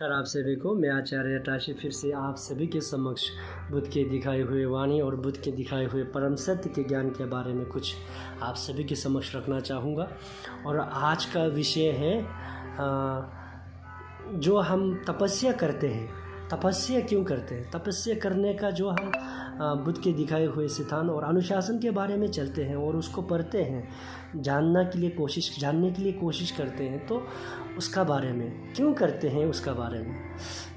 नमस्कार आप सभी को। मैं आचार्य टाशी फिर से आप सभी के समक्ष बुद्ध के दिखाए हुए वाणी और बुद्ध के दिखाए हुए परम सत्य के ज्ञान के बारे में कुछ आप सभी के समक्ष रखना चाहूँगा। और आज का विषय है जो हम तपस्या करते हैं, तपस्या क्यों करते हैं, तपस्या करने का जो हम बुद्ध के दिखाए हुए सिद्धांत और अनुशासन के बारे में चलते हैं और उसको पढ़ते हैं, जानने के लिए कोशिश करते हैं, तो उसका बारे में क्यों करते हैं उसका बारे में।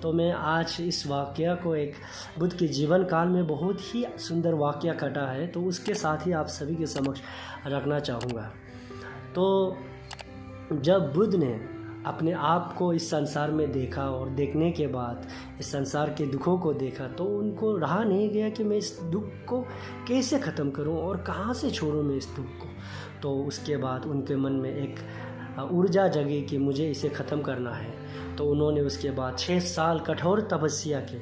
तो मैं आज इस वाक़या को एक बुद्ध के जीवन काल में बहुत ही सुंदर वाक़या घटा है, तो उसके साथ ही आप सभी के समक्ष रखना चाहूँगा। तो जब बुद्ध ने अपने आप को इस संसार में देखा और देखने के बाद इस संसार के दुखों को देखा, तो उनको रहा नहीं गया कि मैं इस दुख को कैसे ख़त्म करूं और कहां से छोड़ूं मैं इस दुख को। तो उसके बाद उनके मन में एक ऊर्जा जगी कि मुझे इसे ख़त्म करना है। तो उन्होंने उसके बाद 6 साल कठोर तपस्या की।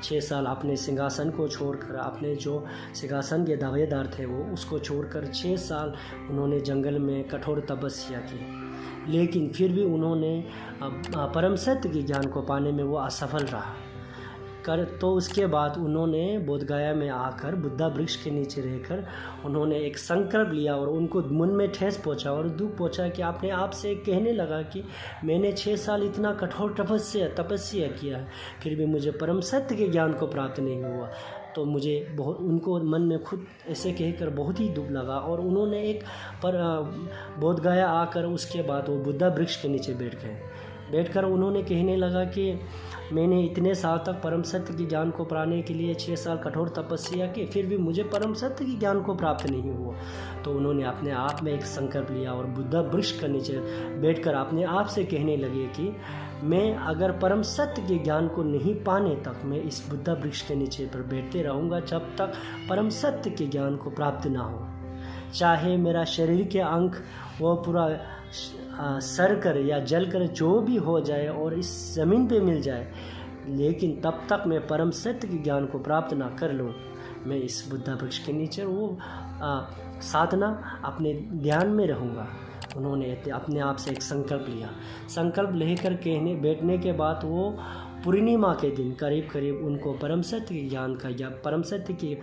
6 साल अपने सिंहासन को छोड़कर, अपने जो सिंहासन के दावेदार थे वो उसको छोड़कर 6 साल उन्होंने जंगल में कठोर तपस्या की। लेकिन फिर भी उन्होंने परम सत्य के ज्ञान को पाने में वो असफल रहा। तो उसके बाद उन्होंने बोधगया में आकर बुद्धा वृक्ष के नीचे रहकर उन्होंने एक संकल्प लिया और उनको मन में ठेस पहुंचा और दुख पहुंचा कि अपने आप से कहने लगा कि मैंने 6 साल इतना कठोर तपस्या किया है, फिर भी मुझे परम सत्य के ज्ञान को प्राप्त नहीं हुआ। तो मुझे बहुत, उनको मन में खुद ऐसे कहकर बहुत ही दुख लगा और उन्होंने एक बोधगया आकर उसके बाद वो बुद्धा वृक्ष के नीचे बैठकर उन्होंने कहने लगा कि मैंने इतने साल तक परम सत्य के ज्ञान को पाने के लिए 6 साल कठोर तपस्या की, फिर भी मुझे परम सत्य के ज्ञान को प्राप्त नहीं हुआ। तो उन्होंने अपने आप में एक संकल्प लिया और बुद्धा वृक्ष के नीचे बैठकर अपने आप से कहने लगे कि मैं अगर परम सत्य के ज्ञान को नहीं पाने तक मैं इस बुद्धा वृक्ष के नीचे पर बैठते रहूँगा जब तक परम सत्य के ज्ञान को प्राप्त ना हो। चाहे मेरा शरीर के अंग वो पूरा सड़ कर या जल कर जो भी हो जाए और इस ज़मीन पे मिल जाए, लेकिन तब तक मैं परम सत्य के ज्ञान को प्राप्त ना कर लूँ, मैं इस बुद्धा वृक्ष के नीचे वो साधना अपने ध्यान में रहूँगा। उन्होंने अपने आप से एक संकल्प लिया। संकल्प लेकर बैठने के बाद वो पूर्णिमा के दिन करीब उनको परम सत्य के ज्ञान का या परम सत्य के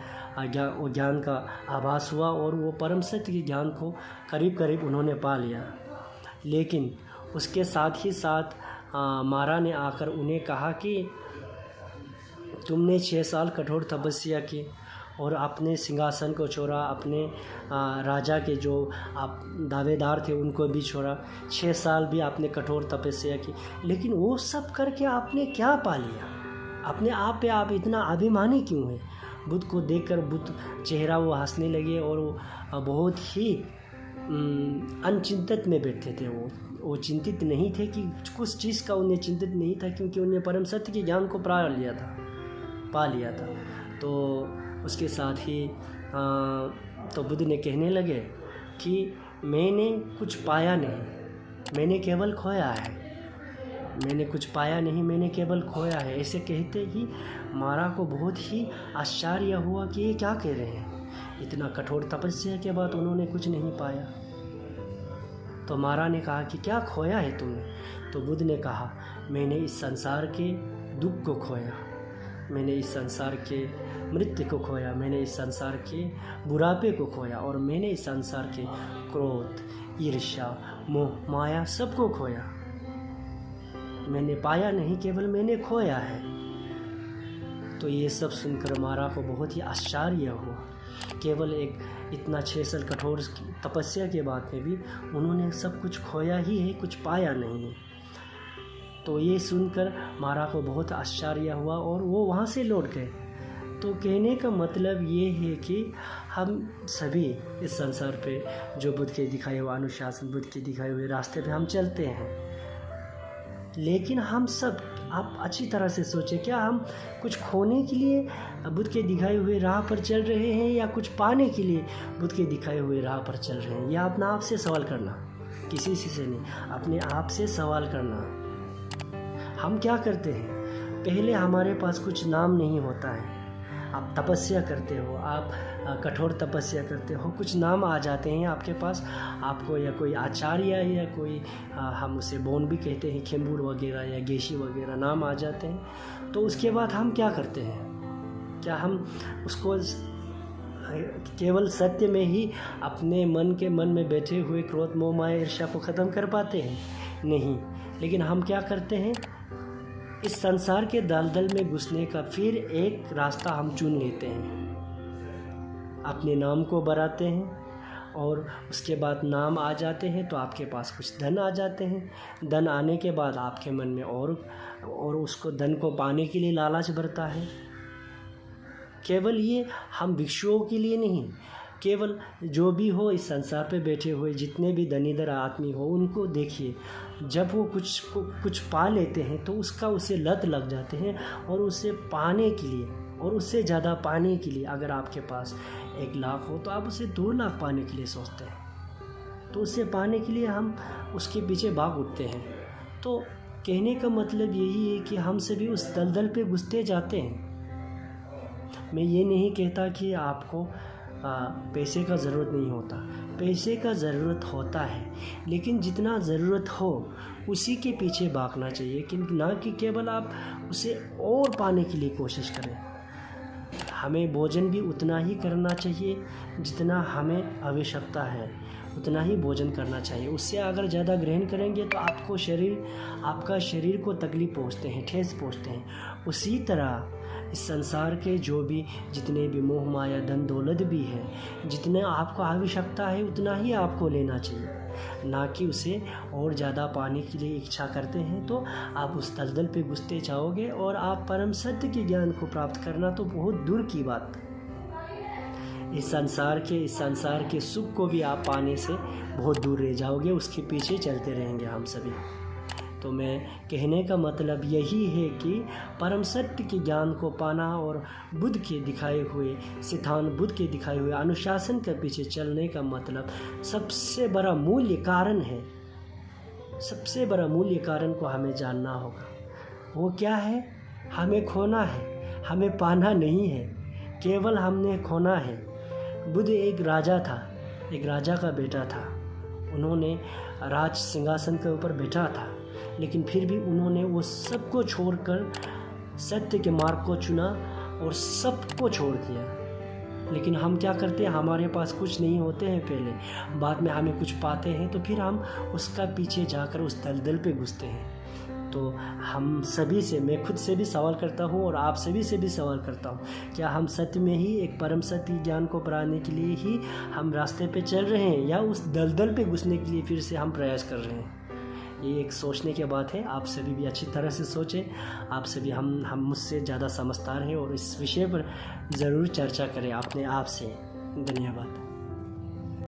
ज्ञान का आभास हुआ और वो परम सत्य के ज्ञान को करीब उन्होंने पा लिया। लेकिन उसके साथ ही साथ मारा ने आकर उन्हें कहा कि तुमने 6 साल कठोर तपस्या की और अपने सिंहासन को छोड़ा, अपने राजा के जो आप दावेदार थे उनको भी छोड़ा, 6 साल भी आपने कठोर तपस्या की, लेकिन वो सब करके आपने क्या पा लिया? अपने आप पे आप इतना अभिमानी क्यों हैं? बुद्ध को देखकर बुद्ध चेहरा वो हंसने लगे और वो बहुत ही अनचिंतित में बैठे थे। वो चिंतित नहीं थे कि कुछ चीज़ का उन्हें चिंतित नहीं था, क्योंकि उन्हें परम सत्य के ज्ञान को पा लिया था। तो उसके साथ ही तो बुद्ध ने कहने लगे कि मैंने कुछ पाया नहीं, मैंने केवल खोया है। मैंने कुछ पाया नहीं, मैंने केवल खोया है। ऐसे कहते ही मारा को बहुत ही आश्चर्य हुआ कि ये क्या कह रहे हैं। इतना कठोर तपस्या के बाद उन्होंने कुछ नहीं पाया। तो मारा ने कहा कि क्या खोया है तुमने? तो बुद्ध ने कहा मैंने इस संसार के दुख को खोया, मैंने इस संसार के मृत्यु को खोया, मैंने इस संसार के बुढ़ापे को खोया और मैंने इस संसार के क्रोध, ईर्ष्या, मोह, माया सबको खोया। मैंने पाया नहीं, केवल मैंने खोया है। तो ये सब सुनकर मारा को बहुत ही आश्चर्य हुआ। केवल एक इतना 6 साल कठोर तपस्या के बाद में भी उन्होंने सब कुछ खोया ही है, कुछ पाया नहीं है। तो ये सुनकर मारा को बहुत आश्चर्य हुआ और वो वहाँ से लौट गए। तो कहने का मतलब ये है कि हम सभी इस संसार पे जो बुद्ध के दिखाए हुए अनुशासन, बुद्ध के दिखाए हुए रास्ते पे हम चलते हैं, लेकिन हम सब आप अच्छी तरह से सोचें, क्या हम कुछ खोने के लिए बुद्ध के दिखाए हुए राह पर चल रहे हैं या कुछ पाने के लिए बुद्ध के दिखाए हुए राह पर चल रहे हैं? या अपना आप से सवाल करना, किसी से नहीं, अपने आप से सवाल करना। हम क्या करते हैं? पहले हमारे पास कुछ नाम नहीं होता है, आप तपस्या करते हो, आप कठोर तपस्या करते हो, कुछ नाम आ जाते हैं आपके पास, आपको या कोई आचार्य या कोई हम उसे बोन भी कहते हैं, खेम्बूर वगैरह या गेशी वगैरह नाम आ जाते हैं, तो उसके बाद हम क्या करते हैं? क्या हम उसको केवल सत्य में ही अपने मन में बैठे हुए क्रोध मोह माया ईर्ष्या को ख़त्म कर पाते हैं? नहीं। लेकिन हम क्या करते हैं? इस संसार के दलदल में घुसने का फिर एक रास्ता हम चुन लेते हैं, अपने नाम को बढ़ाते हैं और उसके बाद नाम आ जाते हैं तो आपके पास कुछ धन आ जाते हैं। धन आने के बाद आपके मन में और उसको धन को पाने के लिए लालच बढ़ता है। केवल ये हम भिक्षुओं के लिए नहीं, केवल जो भी हो इस संसार पे बैठे हुए जितने भी धनीधर आदमी हो उनको देखिए, जब वो कुछ पा लेते हैं तो उसे लत लग जाते हैं और उसे पाने के लिए और उससे ज़्यादा पाने के लिए, अगर आपके पास 1 लाख हो तो आप उसे 2 लाख पाने के लिए सोचते हैं, तो उससे पाने के लिए हम उसके पीछे भाग उठते हैं। तो कहने का मतलब यही है कि हम सभी उस दलदल पे घुसते जाते हैं। मैं ये नहीं कहता कि आपको पैसे का ज़रूरत नहीं होता, पैसे का ज़रूरत होता है, लेकिन जितना ज़रूरत हो उसी के पीछे भागना चाहिए, कि ना कि केवल आप उसे और पाने के लिए कोशिश करें। हमें भोजन भी उतना ही करना चाहिए जितना हमें आवश्यकता है, उतना ही भोजन करना चाहिए। उससे अगर ज़्यादा ग्रहण करेंगे तो आपका शरीर को तकलीफ़ पहुँचते हैं, ठेस पहुँचते हैं। उसी तरह इस संसार के जो भी जितने भी मोह माया धन दौलत भी है, जितना आपको आवश्यकता है उतना ही आपको लेना चाहिए, ना कि उसे और ज़्यादा पाने के लिए इच्छा करते हैं तो आप उस दलदल पे घुसते जाओगे और आप परम सत्य के ज्ञान को प्राप्त करना तो बहुत दूर की बात। इस संसार के सुख को भी आप पाने से बहुत दूर रह जाओगे, उसके पीछे चलते रहेंगे हम सभी। तो मैं कहने का मतलब यही है कि परम सत्य के ज्ञान को पाना और बुद्ध के दिखाए हुए सिद्धांत, बुद्ध के दिखाए हुए अनुशासन के पीछे चलने का मतलब सबसे बड़ा मूल्य कारण है। सबसे बड़ा मूल्य कारण को हमें जानना होगा। वो क्या है? हमें खोना है, हमें पाना नहीं है, केवल हमने खोना है। बुद्ध एक राजा था, एक राजा का बेटा था। उन्होंने राज सिंहासन के ऊपर बैठा था, लेकिन फिर भी उन्होंने वो सबको छोड़कर सत्य के मार्ग को चुना और सबको छोड़ दिया। लेकिन हम क्या करते हैं? हमारे पास कुछ नहीं होते हैं पहले, बाद में हमें कुछ पाते हैं तो फिर हम उसका पीछे जाकर उस दलदल पे घुसते हैं। तो हम सभी से, मैं खुद से भी सवाल करता हूँ और आप सभी से भी सवाल करता हूँ, क्या हम सत्य में ही एक परम सत्य ज्ञान को पाने के लिए ही हम रास्ते पे चल रहे हैं, या उस दलदल पे घुसने के लिए फिर से हम प्रयास कर रहे हैं? ये एक सोचने की बात है। आप सभी भी अच्छी तरह से सोचें। आप सभी हम मुझसे ज़्यादा समझदार हैं और इस विषय पर ज़रूर चर्चा करें अपने आप से। धन्यवाद।